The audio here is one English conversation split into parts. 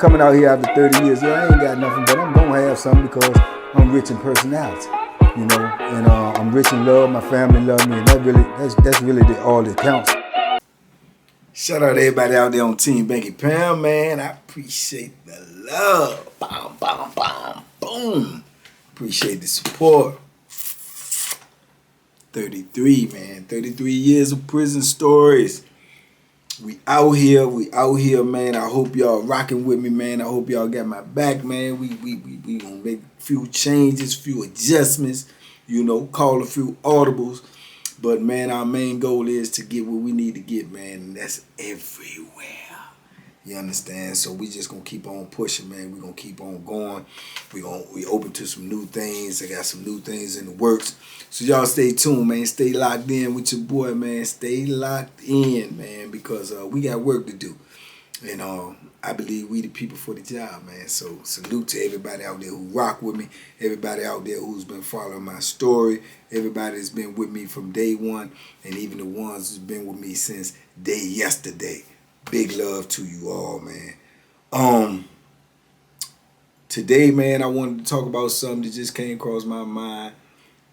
coming out here after 30 years. Yeah, I ain't got nothing, but I'm gonna have something because I'm rich in personality, you know, and I'm rich in love. My family love me, and that's really all that counts. Shout out to everybody out there on Team Banky Pound, man. I appreciate the love. Bam, bam, bam, boom. Appreciate the support. 33, man. 33 years of prison stories. We out here, man. I hope y'all rocking with me, man. I hope y'all got my back, man. We gonna make a few changes, few adjustments, you know, call a few audibles. But, man, our main goal is to get what we need to get, man, and that's everywhere. You understand? So we just going to keep on pushing, man. We're going to keep on going. We open to some new things. I got some new things in the works. So y'all stay tuned, man. Stay locked in with your boy, man. Stay locked in, man, because we got work to do. And I believe we the people for the job, man. So salute to everybody out there who rock with me, everybody out there who's been following my story, everybody that's been with me from day one, and even the ones who's been with me since day yesterday. Big love to you all, man. Today, man, I wanted to talk about something that just came across my mind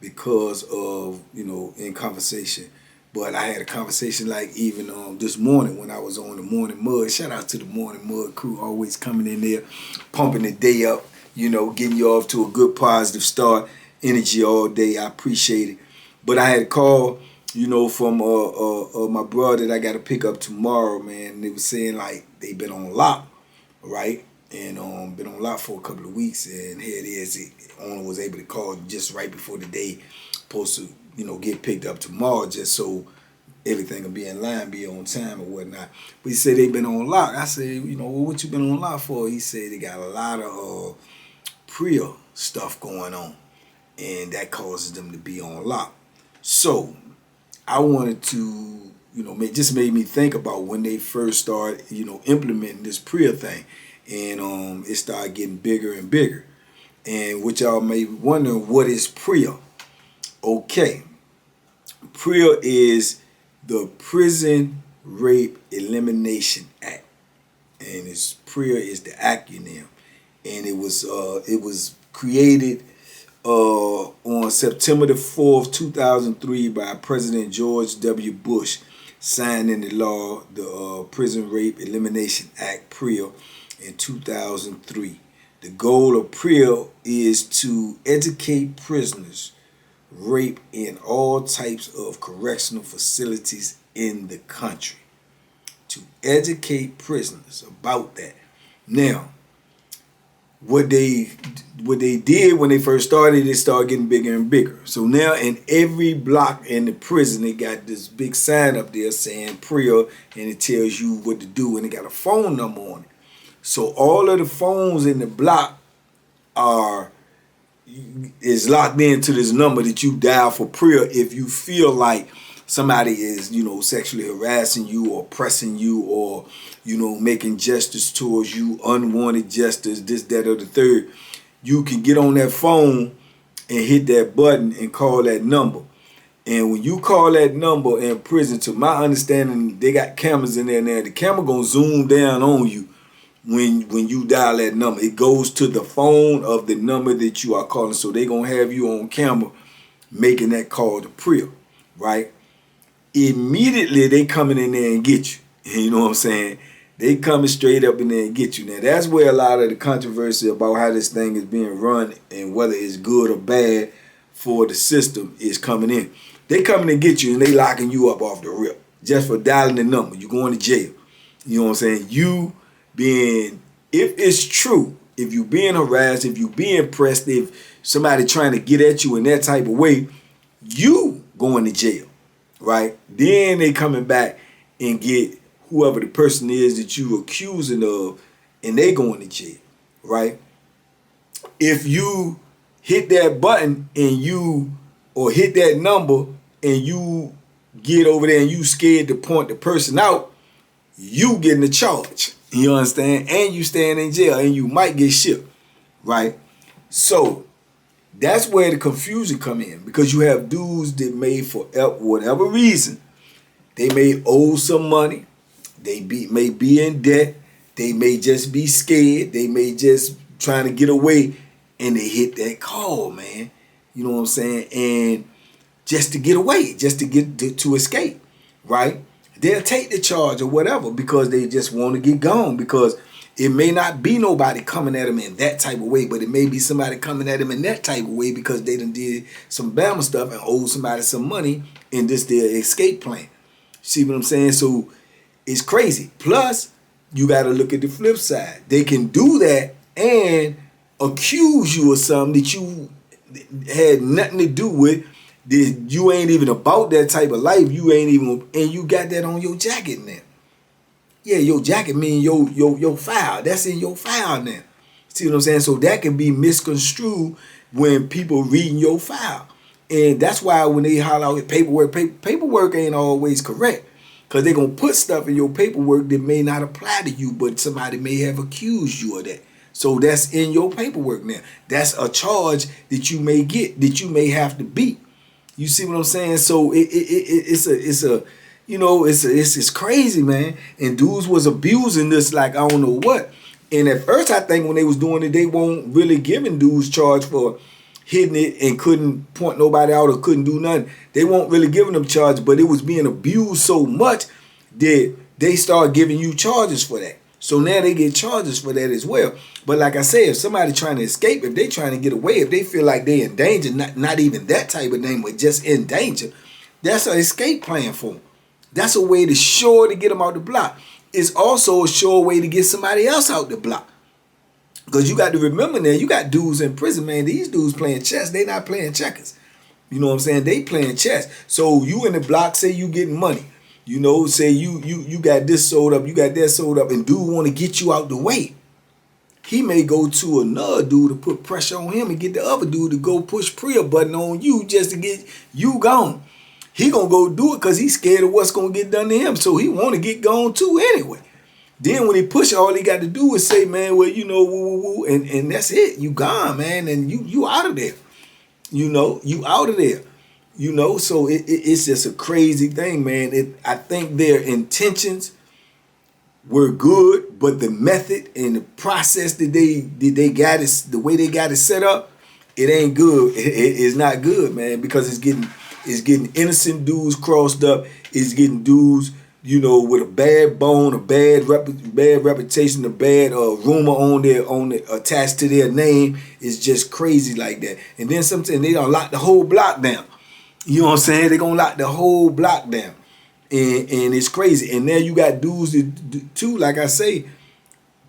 because of, you know, in conversation. But I had a conversation like even this morning when I was on the Morning Mud. Shout out to the Morning Mud crew, always coming in there, pumping the day up, you know, getting you off to a good positive start, energy all day. I appreciate it. But I had a call, you know, from my brother that I got to pick up tomorrow, man. And they was saying like they been on lock, right? And been on lock for a couple of weeks. And here it is. The owner was able to call just right before the day supposed to, you know, get picked up tomorrow just so everything will be in line, be on time or whatnot. But he said they been on lock. I said, you know, well, what you been on lock for? He said they got a lot of Prea stuff going on, and that causes them to be on lock. So I wanted to, you know, just made me think about when they first started, you know, implementing this Prea thing, and it started getting bigger and bigger. And what y'all may be wondering, what is Prea? Okay, Prea is the Prison Rape Elimination Act, and Prea is the acronym, and it was created on September the 4th, 2003 by President George W. Bush, signed into law the Prison Rape Elimination Act, Prea, in 2003. The goal of Prea is to educate prisoners rape in all types of correctional facilities in the country. To educate prisoners about that. Now, what they did when they first started, it started getting bigger and bigger. So now in every block in the prison, they got this big sign up there saying Prea, and it tells you what to do, and it got a phone number on it. So all of the phones in the block is locked into this number that you dial for Prea if you feel like somebody is, you know, sexually harassing you or pressing you or, you know, making gestures towards you, unwanted gestures, this, that, or the third. You can get on that phone and hit that button and call that number. And when you call that number in prison, to my understanding, they got cameras in there now. The camera gonna zoom down on you when you dial that number. It goes to the phone of the number that you are calling. So they gonna have you on camera making that call to Prea, right? Immediately they coming in there and get you. You know what I'm saying? They coming straight up in there and get you. Now that's where a lot of the controversy about how this thing is being run and whether it's good or bad for the system is coming in. They coming to get you and they locking you up off the rip just for dialing the number. You going to jail. You know what I'm saying? You being, if it's true, if you being harassed, if you being pressed, if somebody trying to get at you in that type of way, you going to jail, right? Then they coming back and get whoever the person is that you accusing of, and they going to jail, right? If you hit that button and you, or hit that number and you get over there and you scared to point the person out, you getting the charge. You understand? And you staying in jail and you might get shipped, right? So that's where the confusion come in, because you have dudes that may, for whatever reason, they may owe some money, they may be in debt, They may just be scared. They may just trying to get away, and they hit that call, man. You know what I'm saying? And just to get away, just to get to escape, right? They'll take the charge or whatever because they just want to get gone, because it may not be nobody coming at them in that type of way, but it may be somebody coming at them in that type of way because they done did some Bama stuff and owed somebody some money in this their escape plan. See what I'm saying? So it's crazy. Plus, you got to look at the flip side. They can do that and accuse you of something that you had nothing to do with. That you ain't even about that type of life. You ain't even, and you got that on your jacket now. Yeah, your jacket mean your file. That's in your file now. See what I'm saying? So that can be misconstrued when people reading your file. And that's why when they holler out paperwork, paperwork ain't always correct. Because they're going to put stuff in your paperwork that may not apply to you, but somebody may have accused you of that. So that's in your paperwork now. That's a charge that you may get, that you may have to beat. You see what I'm saying? So it's crazy, man. And dudes was abusing this like I don't know what. And at first I think when they was doing it, they weren't really giving dudes charge for hitting it and couldn't point nobody out or couldn't do nothing. They weren't really giving them charge, but it was being abused so much that they started giving you charges for that. So now they get charges for that as well. But like I said, if somebody trying to escape, if they trying to get away, if they feel like they in danger, not even that type of thing, but just in danger, that's an escape plan for them. That's a way to sure to get them out the block. It's also a sure way to get somebody else out the block. Because you got to remember now, you got dudes in prison, man. These dudes playing chess. They not playing checkers. You know what I'm saying? They playing chess. So you in the block, say you getting money. You know, say you got this sold up, you got that sold up, and dude want to get you out the way. He may go to another dude to put pressure on him and get the other dude to go push Prea button on you just to get you gone. He gonna go do it because he's scared of what's gonna get done to him. So he want to get gone too anyway. Then when he push, all he got to do is say, man, well, you know, woo, woo, woo, and that's it. You gone, man, and you out of there. You know, you out of there. You know, so it's just a crazy thing, man. I think their intentions were good, but the method and the process that they got it, the way they got it set up, it ain't good. It's not good, man, because it's getting innocent dudes crossed up. It's getting dudes, you know, with a bad bone, a bad reputation, a bad rumor on it attached to their name. It's just crazy like that. And then sometimes they don't lock the whole block down. You know what I'm saying? They're gonna lock the whole block down. And it's crazy. And then you got dudes that too, like I say,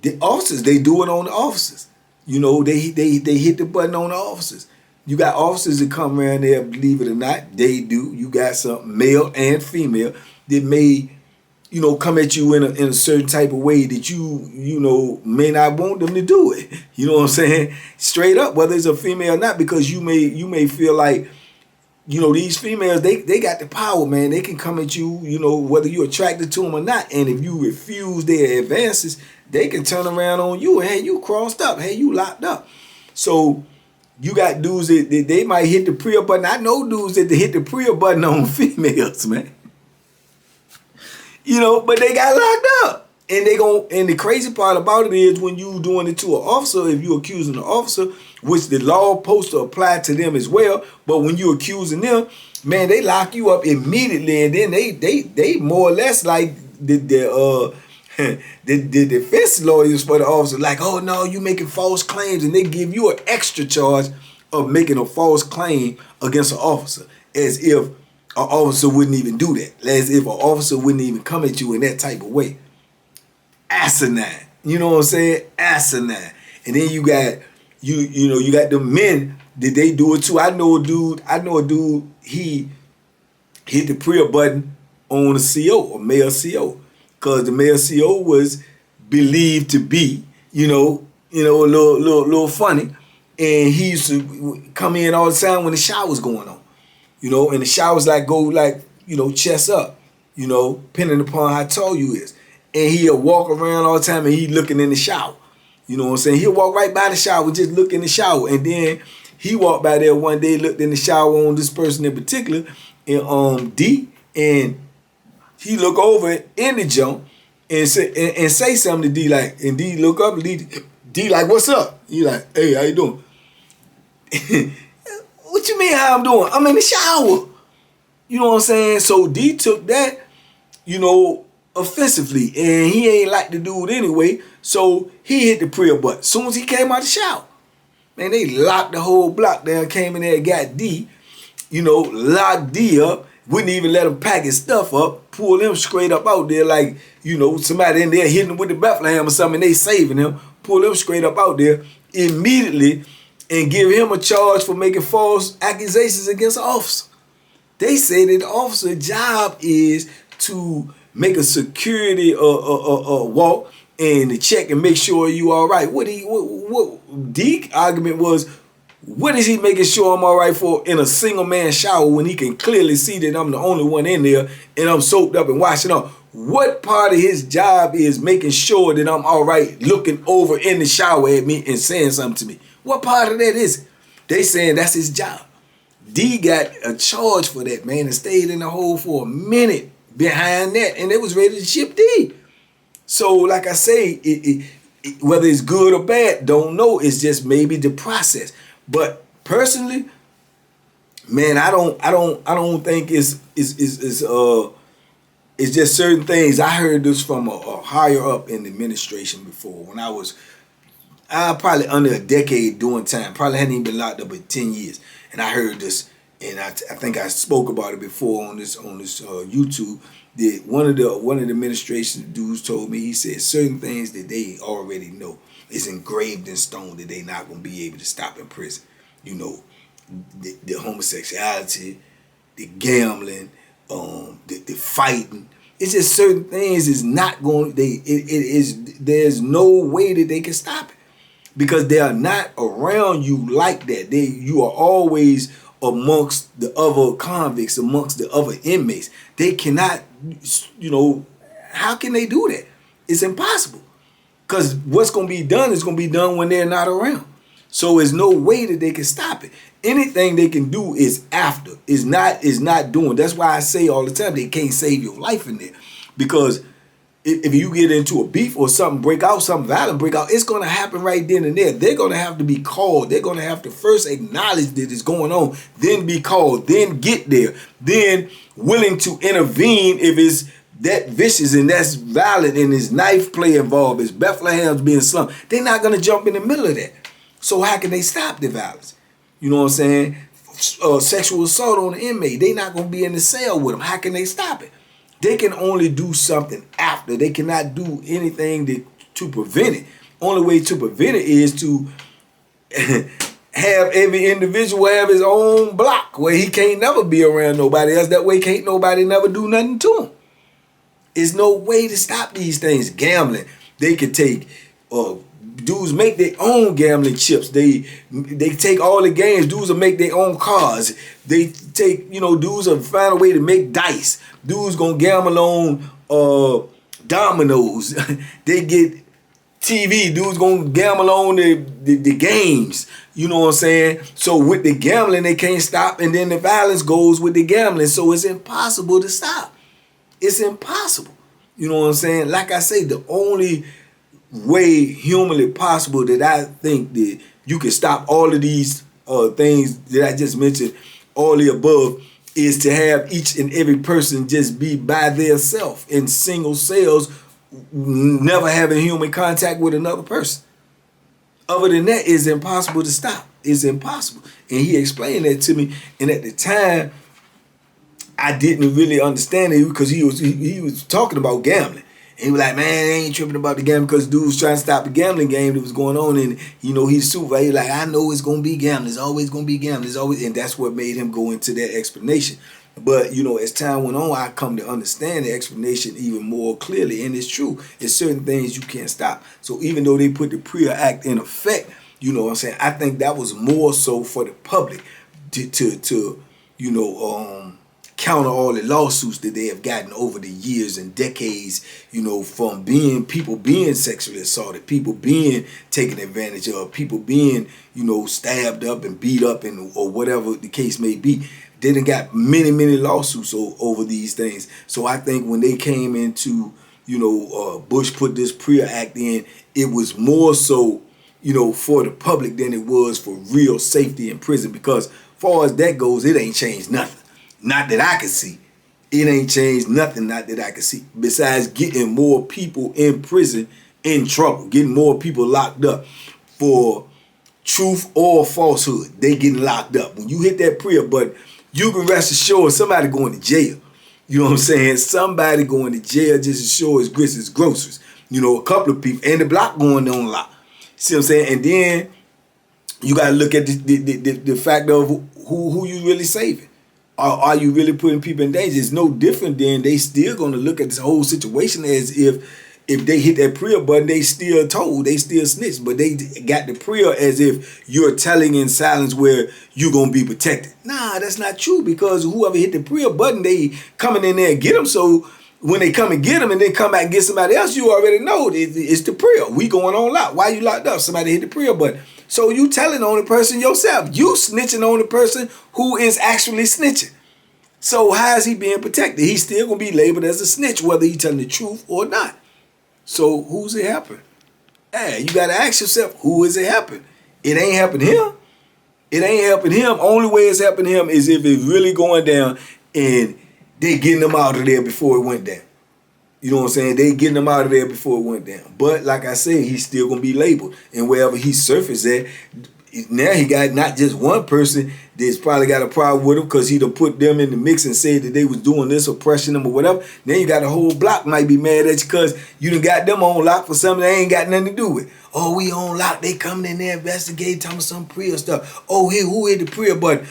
the officers, they do it on the officers. You know, they hit the button on the officers. You got officers that come around there, believe it or not, they do. You got some male and female that may, you know, come at you in a certain type of way that you know, may not want them to do it. You know what I'm saying? Straight up, whether it's a female or not, because you may feel like, you know, these females, they got the power, man. They can come at you, you know, whether you're attracted to them or not. And if you refuse their advances, they can turn around on you. Hey, you crossed up. Hey, you locked up. So you got dudes that they might hit the Prea button. I know dudes that hit the Prea button on females, man. You know, but they got locked up. And the crazy part about it is when you doing it to an officer, if you accusing an officer, which the law supposed to apply to them as well, but when you accusing them, man, they lock you up immediately, and then they more or less like the defense lawyers for the officer, like, oh no, you making false claims, and they give you an extra charge of making a false claim against an officer, as if an officer wouldn't even do that, as if an officer wouldn't even come at you in that type of way. Asinine. You know what I'm saying? Asinine. And then you got you got the men that they do it too. I know a dude, he hit the Prea button on a CO, a male CO. Cause the male CO was believed to be, you know, a little funny. And he used to come in all the time when the shower's going on. You know, and the showers go you know, chest up, you know, depending upon how tall you is. And he'll walk around all the time and he looking in the shower. You know what I'm saying? He'll walk right by the shower, just look in the shower. And then he walked by there one day, looked in the shower on this person in particular, and D, and he looked over in the jump, and say something to D like, and D look up and D like, what's up? You like, hey, how you doing? What you mean how I'm doing? I'm in the shower. You know what I'm saying? So D took that, offensively, and he ain't like the dude anyway. So he hit the Prea button. As soon as he came out the shower, man, they locked the whole block down, came in there and got D, locked D up, wouldn't even let him pack his stuff up, pulled him straight up out there like, somebody in there hitting him with the Bethlehem or something, they saving him, pull him straight up out there immediately and give him a charge for making false accusations against an officer. They say that the officer's job is to make a security walk and to check and make sure you all right. What Deke's argument was, what is he making sure I'm all right for in a single man shower when he can clearly see that I'm the only one in there and I'm soaped up and washing off? What part of his job is making sure that I'm all right looking over in the shower at me and saying something to me? What part of that is it? They saying that's his job. D got a charge for that, man, and stayed in the hole for a minute behind that, and they was ready to ship D. So, like I say, whether it's good or bad, don't know. It's just maybe the process. But personally, man, I don't think it's just certain things. I heard this from a higher up in the administration before when I was probably under a decade doing time. Probably hadn't even been locked up in 10 years. And I heard this, and I think I spoke about it before on this YouTube. That one of the administration dudes told me, he said certain things that they already know is engraved in stone that they not gonna be able to stop in prison. The homosexuality, the gambling, the fighting. It's just certain things is not going. There's no way that they can stop it. Because they are not around you like that. You are always amongst the other convicts, amongst the other inmates. They cannot, how can they do that? It's impossible. Because what's going to be done is going to be done when they're not around. So there's no way that they can stop it. Anything they can do is after. Is not doing. That's why I say all the time they can't save your life in there. Because if you get into a beef or something something violent break out, it's going to happen right then and there. They're going to have to be called. They're going to have to first acknowledge that it's going on, then be called, then get there, then willing to intervene if it's that vicious and that's violent and there's knife play involved, there's Bethlehem's being slummed. They're not going to jump in the middle of that. So how can they stop the violence? You know what I'm saying? Sexual assault on an inmate, they're not going to be in the cell with them. How can they stop it? They can only do something after. They cannot do anything to prevent it. Only way to prevent it is to have every individual have his own block where he can't never be around nobody else. That way can't nobody never do nothing to him. There's no way to stop these things. Gambling, they could take, dudes make their own gambling chips. They take all the games. Dudes will make their own cars. They take, dudes will find a way to make dice. Dudes gonna gamble on dominoes. They get TV. Dudes gonna gamble on the games. You know what I'm saying? So with the gambling, they can't stop, and then the violence goes with the gambling. So it's impossible to stop. It's impossible. You know what I'm saying? Like I say, the only way humanly possible that I think that you can stop all of these things that I just mentioned, all the above, is to have each and every person just be by their self in single cells, never having human contact with another person. Other than that, it's impossible to stop. It's impossible. And he explained that to me. And at the time, I didn't really understand it because he was talking about gambling. And he was like, man, I ain't tripping about the gambling because dude was trying to stop the gambling game that was going on. And, he's supervisor. He's like, I know it's going to be gambling. It's always going to be gambling. It's always, and that's what made him go into that explanation. But, as time went on, I come to understand the explanation even more clearly. And it's true. There's certain things you can't stop. So even though they put the Prea Act in effect, you know what I'm saying, I think that was more so for the public to counter all the lawsuits that they have gotten over the years and decades, from people being sexually assaulted, people being taken advantage of, people being, stabbed up and beat up or whatever the case may be. They done got many, many lawsuits over these things. So I think when they came into, Bush put this Prea Act in, it was more so, for the public than it was for real safety in prison. Because as far as that goes, it ain't changed nothing. Not that I can see. It ain't changed nothing, not that I can see. Besides getting more people in prison in trouble, getting more people locked up for truth or falsehood. They getting locked up. When you hit that Prea button, you can rest assured somebody going to jail. You know what I'm saying? Somebody going to jail just as sure as grits is groceries. A couple of people. And the block going on lock. See what I'm saying? And then you got to look at the fact of who you really saving. Are you really putting people in danger? It's no different than they still going to look at this whole situation as if they hit that Prea button, they still told, they still snitched. But they got the Prea as if you're telling in silence where you're going to be protected. Nah, that's not true, because whoever hit the Prea button, they coming in there and get them. So when they come and get them and then come back and get somebody else, you already know it's the Prea. We going on lock. Why you locked up? Somebody hit the Prea button. So you telling on the person yourself. You snitching on the person who is actually snitching. So how is he being protected? He's still going to be labeled as a snitch, whether he's telling the truth or not. So who's it helping? Hey, you got to ask yourself, who is it helping? It ain't helping him. It ain't helping him. Only way it's helping him is if it's really going down and they getting him out of there before it went down. You know what I'm saying? They getting him out of there before it went down. But like I said, he's still going to be labeled. And wherever he surfaced at, now he got not just one person that's probably got a problem with him because he done put them in the mix and said that they was doing this, oppressing them or whatever. Then you got a whole block might be mad at you because you done got them on lock for something they ain't got nothing to do with. Oh, we on lock. They coming in there investigating, talking some Prea stuff. Oh, who hit the Prea button?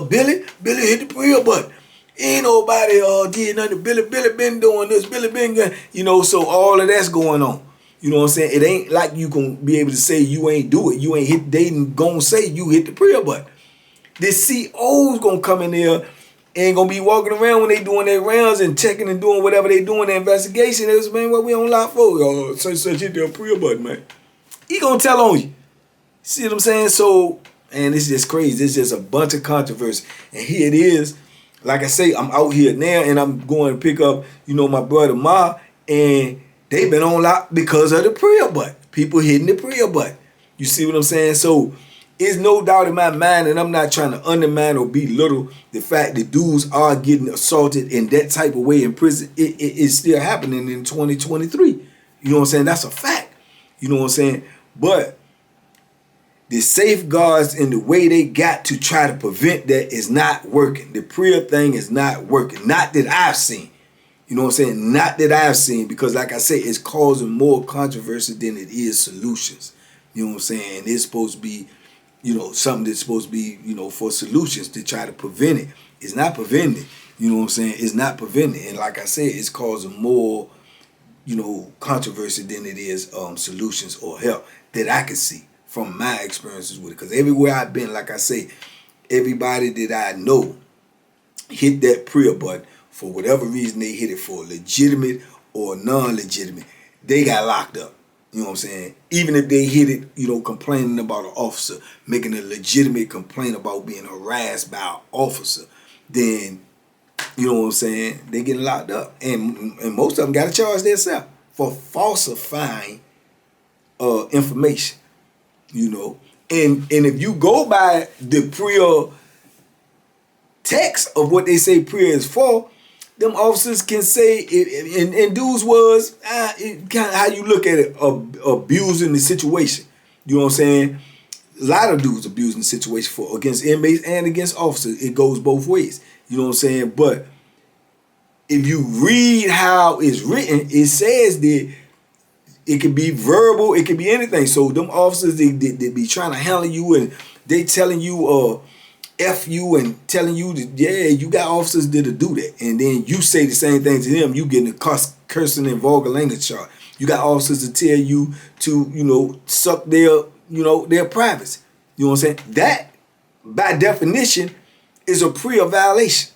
Billy hit the Prea button. Ain't nobody did nothing. Billy been doing this. Billy been, so all of that's going on. You know what I'm saying? It ain't like you gonna be able to say you ain't do it. You ain't hit. They gonna say you hit the Prea button. The CO's gonna come in there and gonna be walking around when they doing their rounds and checking and doing whatever they doing their investigation. It was, man, what we on lock for? Such hit the Prea button, man. He gonna tell on you. See what I'm saying? So, and it's just crazy. It's just a bunch of controversy. And here it is. Like I say, I'm out here now and I'm going to pick up, my brother Ma, and they been on lock because of the Prea button. People hitting the Prea button. You see what I'm saying? So it's no doubt in my mind, and I'm not trying to undermine or belittle the fact that dudes are getting assaulted in that type of way in prison. It's still happening in 2023. You know what I'm saying? That's a fact. You know what I'm saying? But the safeguards and the way they got to try to prevent that is not working. The Prea thing is not working. Not that I've seen. You know what I'm saying? Not that I've seen, because like I say, it's causing more controversy than it is solutions. You know what I'm saying? It's supposed to be, something that's supposed to be, for solutions to try to prevent it. It's not preventing it. You know what I'm saying? It's not preventing it. And like I said, it's causing more, controversy than it is solutions or help that I can see from my experiences with it. Because everywhere I've been, like I say, everybody that I know hit that Prea button for whatever reason they hit it for, legitimate or non-legitimate, they got locked up. You know what I'm saying? Even if they hit it, complaining about an officer, making a legitimate complaint about being harassed by an officer, then, you know what I'm saying, they getting locked up. And most of them got to charge themselves for falsifying information, And if you go by the Prea text of what they say Prea is for, them officers can say, and dudes was, kind of how you look at it, abusing the situation. You know what I'm saying? A lot of dudes abusing the situation against inmates and against officers. It goes both ways. You know what I'm saying? But if you read how it's written, it says that it could be verbal, it could be anything. So them officers, they be trying to handle you and they telling you F you and telling you that, yeah, you got officers that'll do that. And then you say the same thing to them, you getting a cursing and vulgar language charge. You got officers to tell you to, suck their privacy. You know what I'm saying? That, by definition, is a Prea violation.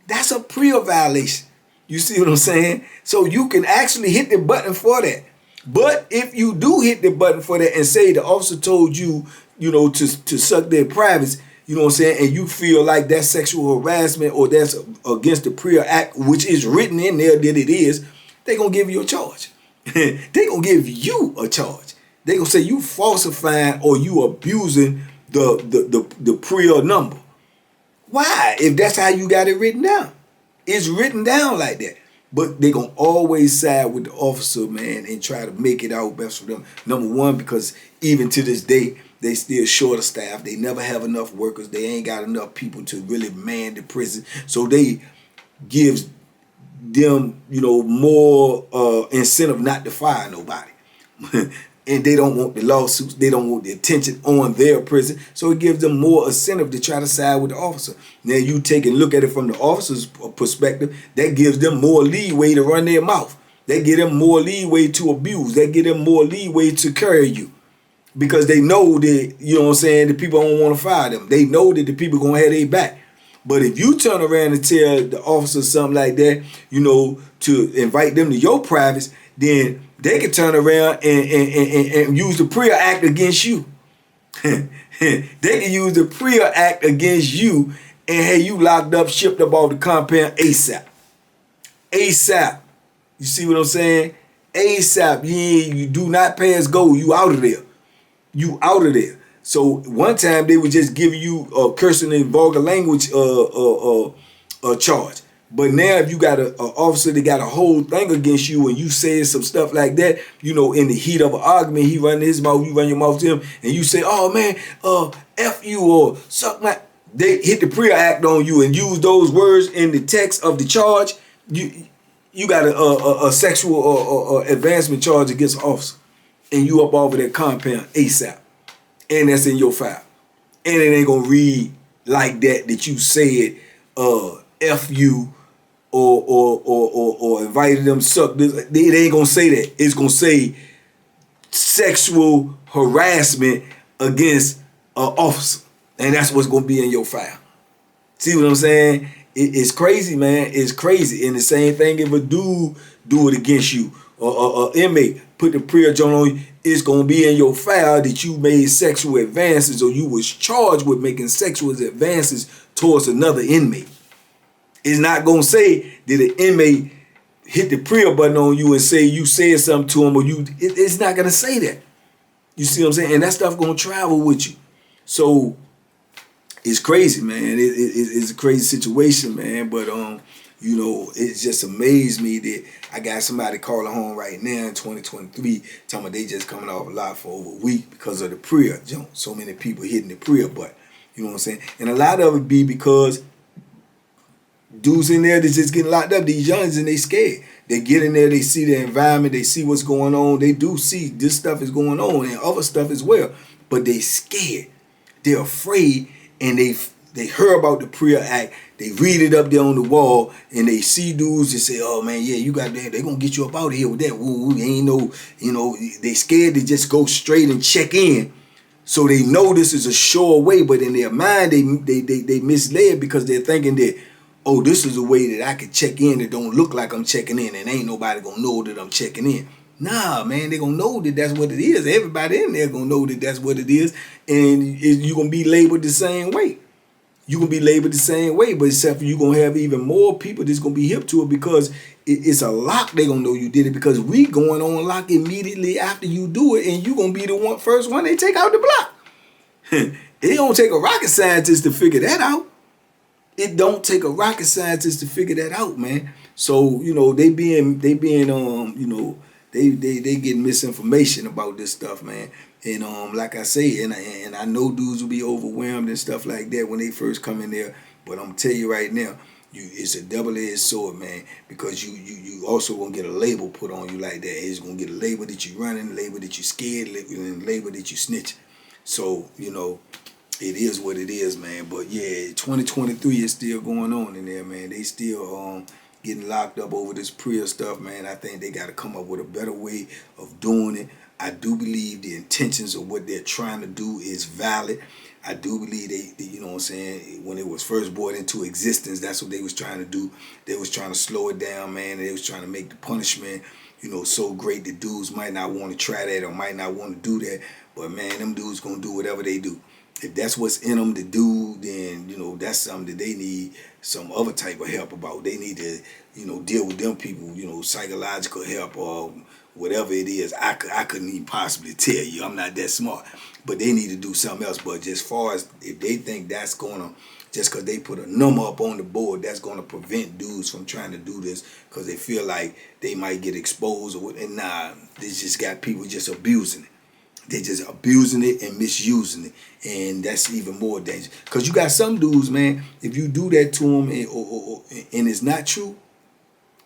That's a Prea violation. You see what I'm saying? So you can actually hit the button for that. But if you do hit the button for that and say the officer told you, to suck their privacy, you know what I'm saying, and you feel like that's sexual harassment or that's against the Prea Act, which is written in there that it is, they gonna give you a charge. They gonna give you a charge. They gonna say you falsifying or you abusing the Prea number. Why? If that's how you got it written down. It's written down like that. But they gonna always side with the officer, man, and try to make it out best for them. Number one, because even to this day, they still short of staff. They never have enough workers. They ain't got enough people to really man the prison. So they gives them, more incentive not to fire nobody. And they don't want the lawsuits. They don't want the attention on their prison. So it gives them more incentive to try to side with the officer. Now you take and look at it from the officer's perspective. That gives them more leeway to run their mouth. That give them more leeway to abuse. That give them more leeway to carry you. Because they know that, the people don't want to fire them. They know that the people going to have their back. But if you turn around and tell the officer something like that, to invite them to your privates, then they can turn around and use the Prea Act against you. They can use the Prea Act against you and have you locked up, shipped up off the compound ASAP. ASAP. You see what I'm saying? ASAP. You do not pass go. You out of there. You out of there. So one time they would just give you a cursing and vulgar language charge. But now if you got an officer that got a whole thing against you and you say some stuff like that, in the heat of an argument, he run his mouth, you run your mouth to him, and you say, oh man, F you or suck my... They hit the Prea Act on you and use those words in the text of the charge, you got a sexual advancement charge against an officer. And you up off of that compound ASAP. And that's in your file. And it ain't gonna read like that you said F you or invited them suck this. It ain't gonna say that. It's gonna say sexual harassment against an officer. And that's what's gonna be in your file. See what I'm saying? It's crazy, man. It's crazy. And the same thing if a dude do it against you or inmate put the Prea joint on you, it's going to be in your file that you made sexual advances or you was charged with making sexual advances towards another inmate. It's not going to say that an inmate hit the Prea button on you and say you said something to him or it's not going to say that. You see what I'm saying? And that stuff going to travel with you. So it's crazy, man. It's a crazy situation, man. But, it just amazed me that I got somebody calling home right now in 2023 talking about they just coming off a lot for over a week because of the Prea jump. So many people hitting the Prea butt. You know what I'm saying? And a lot of it be because dudes in there that's just getting locked up, these youngins, and they scared. They get in there, they see the environment, they see what's going on. They do see this stuff is going on and other stuff as well. But they scared. They're afraid, and they heard about the Prea Act. They read it up there on the wall, and they see dudes and say, oh, man, yeah, you got that. They're going to get you up out of here with that. Woo, ain't no, they scared to just go straight and check in. So they know this is a sure way, but in their mind, they misled because they're thinking that, oh, this is a way that I can check in that don't look like I'm checking in, and ain't nobody going to know that I'm checking in. Nah, man, they're going to know that that's what it is. Everybody in there going to know that that's what it is, and you're going to be labeled the same way. You're going to be labeled the same way, but except for you're going to have even more people that's going to be hip to it because it's a lock. They're going to know you did it because we going on lock immediately after you do it, and you're going to be the first one they take out the block. It don't take a rocket scientist to figure that out. It don't take a rocket scientist to figure that out, man. So, they getting misinformation about this stuff, man. And like I say, and I know dudes will be overwhelmed and stuff like that when they first come in there. But I'm tell you right now, it's a double-edged sword, man, because you also gonna get a label put on you like that. It's gonna get a label that you running, a label that you scared, and a label that you snitch. So, it is what it is, man. But yeah, 2023 is still going on in there, man. They still getting locked up over this Prea stuff, man. I think they got to come up with a better way of doing it. I do believe the intentions of what they're trying to do is valid. I do believe they you know what I'm saying, when it was first brought into existence, that's what they was trying to do. They was trying to slow it down, man. They was trying to make the punishment, so great that dudes might not want to try that or might not want to do that. But man, them dudes gonna do whatever they do. If that's what's in them to do, then, you know, that's something that they need some other type of help about. They need to, you know, deal with them people, you know, psychological help or whatever it is. I couldn't even possibly tell you. I'm not that smart. But they need to do something else. But just far as if they think that's going to, just because they put a number up on the board, that's going to prevent dudes from trying to do this because they feel like they might get exposed. And nah, they just got people just abusing it. They just abusing it and misusing it. And that's even more dangerous. Because you got some dudes, man, if you do that to them and it's not true,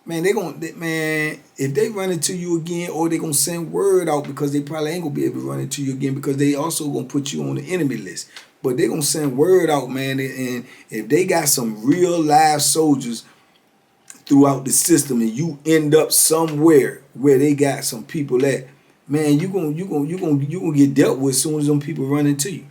man, if they run into you again, or they going to send word out, because they probably ain't going to be able to run into you again because they also going to put you on the enemy list. But they going to send word out, man, and if they got some real live soldiers throughout the system and you end up somewhere where they got some people at, man, you gonna get dealt with as soon as them people run into you.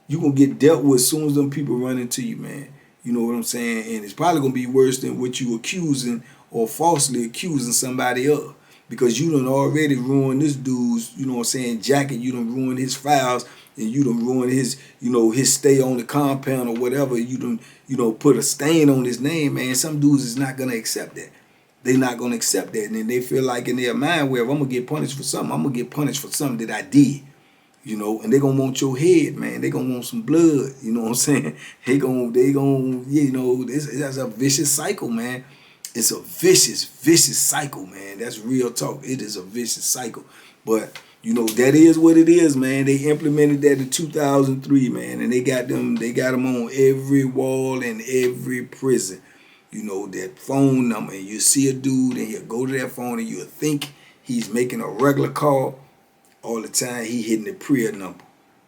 You gonna get dealt with as soon as them people run into you, man. You know what I'm saying? And it's probably gonna be worse than what you accusing or falsely accusing somebody of, because you done already ruined this dude's, you know what I'm saying, jacket. You done ruined his files, and you done ruined his, you know, his stay on the compound or whatever. You done, you know, put a stain on his name, man. Some dudes is not gonna accept that. They not gonna accept that, and then they feel like in their mind, well, if I'm gonna get punished for something, I'm gonna get punished for something that I did, you know. And they gonna want your head, man. They gonna want some blood, you know what I'm saying? They gonna, you know, that's a vicious cycle, man. It's a vicious cycle, man. That's real talk. It is a vicious cycle, but you know that is what it is, man. They implemented that in 2003, man, and they got them on every wall in every prison. You know, that phone number, and you see a dude and he'll go to that phone and you'll think he's making a regular call. All the time he hitting the Prea number.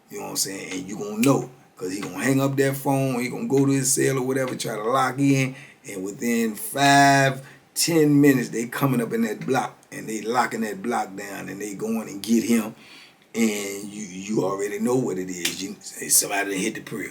You know what I'm saying? And you gonna know, because he gonna hang up that phone, he gonna go to his cell or whatever, try to lock in, and within 5-10 minutes they coming up in that block and they locking that block down and they going and get him, and you already know what it is. You say somebody done hit the Prea.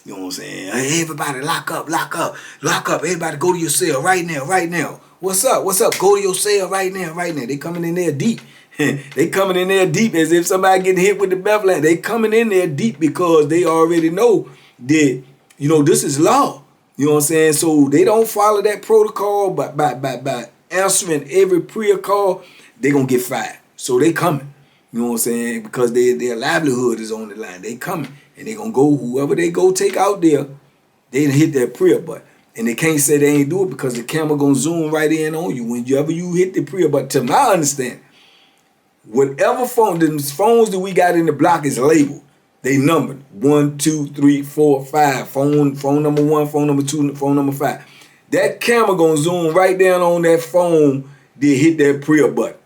You know what I'm saying? Hey, everybody, lock up. Everybody go to your cell right now. What's up? Go to your cell right now. They coming in there deep. They coming in there deep as if somebody getting hit with the Bethlehem. They coming in there deep because they already know that, you know, this is law. You know what I'm saying? So they don't follow that protocol, but by answering every Prea call, they gonna get fired. So they coming. You know what I'm saying? Because their livelihood is on the line. They coming. And they gonna go, whoever they go take out there, they done hit that Prea button. And they can't say they ain't do it because the camera gonna zoom right in on you whenever you hit the Prea button. To my understanding, whatever phone, the phones that we got in the block is labeled. They numbered 1, 2, 3, 4, 5. Phone number 1, phone number 2, phone number 5. That camera gonna zoom right down on that phone. They hit that Prea button.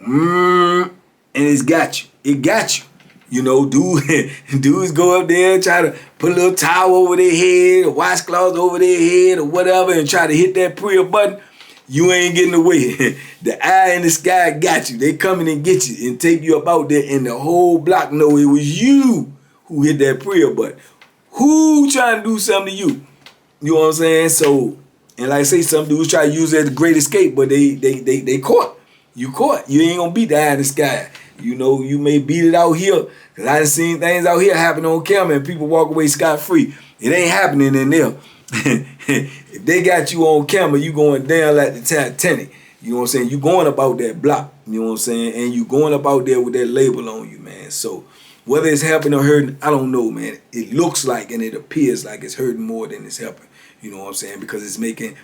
And it's got you. It got you. You know, dudes go up there and try to put a little towel over their head, or washcloths over their head, or whatever, and try to hit that Prea button. You ain't getting away. The eye in the sky got you. They coming and get you and take you up out there, and the whole block know it was you who hit that Prea button. Who trying to do something to you? You know what I'm saying? So, and like I say, some dudes try to use it as a great escape, but they caught. You caught. You ain't gonna beat the eye in the sky. You know, you may beat it out here, because I done seen things out here happen on camera and people walk away scot-free. It ain't happening in there. If they got you on camera, you going down like the Titanic. You know what I'm saying? You going up out that block. You know what I'm saying? And you going up out there with that label on you, man. So whether it's helping or hurting, I don't know, man. It looks like and it appears like it's hurting more than it's helping. You know what I'm saying? Because it's making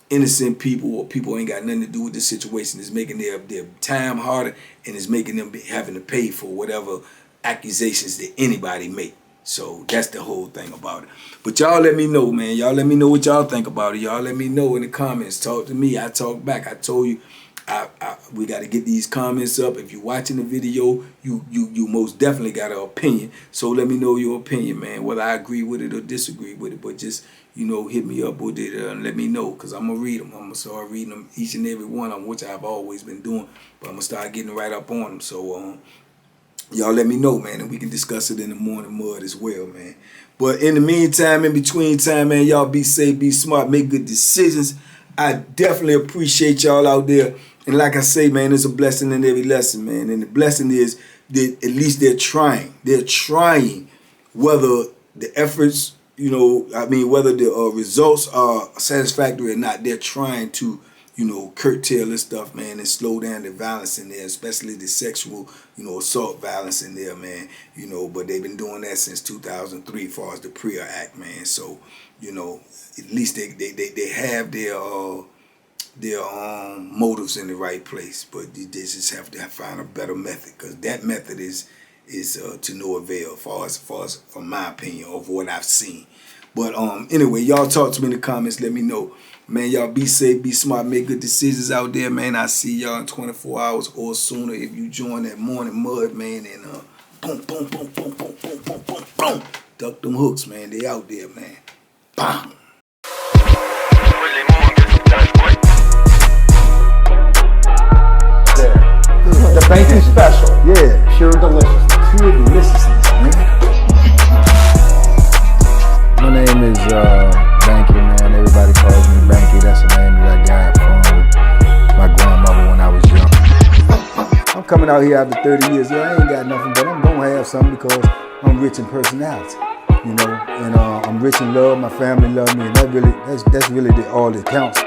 innocent people, or people ain't got nothing to do with this situation, is making their time harder, and it's making them having to pay for whatever accusations that anybody make. So that's the whole thing about it. But y'all let me know, man. Y'all let me know what y'all think about it. Y'all let me know in the comments. Talk to me. I talk back. I told you, we got to get these comments up. If you're watching the video, you most definitely got an opinion. So let me know your opinion, man, whether I agree with it or disagree with it. But just, you know, hit me up with it and let me know, because I'm going to read them. I'm going to start reading them, each and every one of them, which I've always been doing. But I'm going to start getting right up on them. So y'all let me know, man, and we can discuss it in the morning mud as well, man. But in the meantime, in between time, man, y'all be safe, be smart, make good decisions. I definitely appreciate y'all out there. And like I say, man, there's a blessing in every lesson, man. And the blessing is that at least they're trying. They're trying whether the efforts, whether the results are satisfactory or not, they're trying to, curtail this stuff, man, and slow down the violence in there, especially the sexual, assault violence in there, man. But they've been doing that since 2003 as far as the Prea Act, man. So, at least they have their motives in the right place, but they just have to find a better method, because that method is to no avail, far as from my opinion of what I've seen. But anyway, y'all talk to me in the comments. Let me know, man. Y'all be safe, be smart, make good decisions out there, man. I see y'all in 24 hours or sooner if you join that morning mud, man. And boom, boom, boom, boom, boom, boom, boom, boom, boom. Duck them hooks, man. They out there, man. Bam. The banking special. Yeah. Pure deliciousness. Pure deliciousness, man. My name is Banky, man. Everybody calls me Banky. That's the name that I got from my grandmother when I was young. I'm coming out here after 30 years. Yeah, I ain't got nothing, but I'm gonna have something because I'm rich in personality, and I'm rich in love. My family love me, and that's really all that counts.